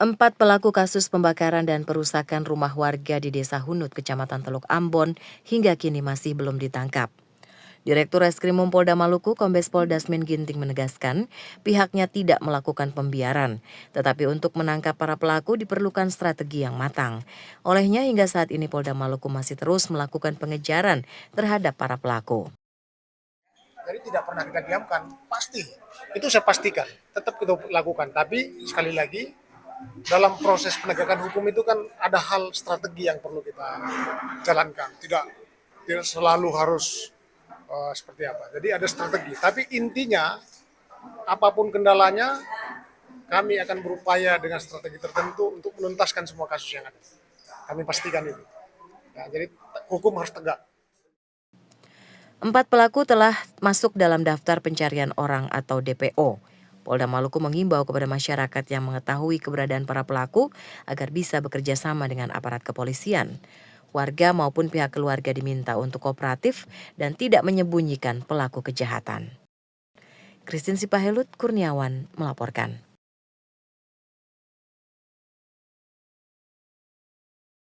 Empat pelaku kasus pembakaran dan perusakan rumah warga di Desa Hunut, Kecamatan Teluk Ambon, hingga kini masih belum ditangkap. Direktur Reskrimum Polda Maluku, Kombes Pol Dasmin Ginting menegaskan, pihaknya tidak melakukan pembiaran, tetapi untuk menangkap para pelaku diperlukan strategi yang matang. Olehnya hingga saat ini Polda Maluku masih terus melakukan pengejaran terhadap para pelaku. Jadi tidak pernah kita diamkan, pasti. Itu saya pastikan, tetap kita lakukan. Tapi sekali lagi, dalam proses penegakan hukum itu kan ada hal strategi yang perlu kita jalankan. Tidak selalu harus seperti apa. Jadi ada strategi. Tapi intinya, apapun kendalanya, kami akan berupaya dengan strategi tertentu untuk menuntaskan semua kasus yang ada. Kami pastikan itu. Ya, jadi hukum harus tegak. Empat pelaku telah masuk dalam daftar pencarian orang atau DPO. Polda Maluku mengimbau kepada masyarakat yang mengetahui keberadaan para pelaku agar bisa bekerja sama dengan aparat kepolisian. Warga maupun pihak keluarga diminta untuk kooperatif dan tidak menyembunyikan pelaku kejahatan. Christine Sipahelut Kurniawan melaporkan.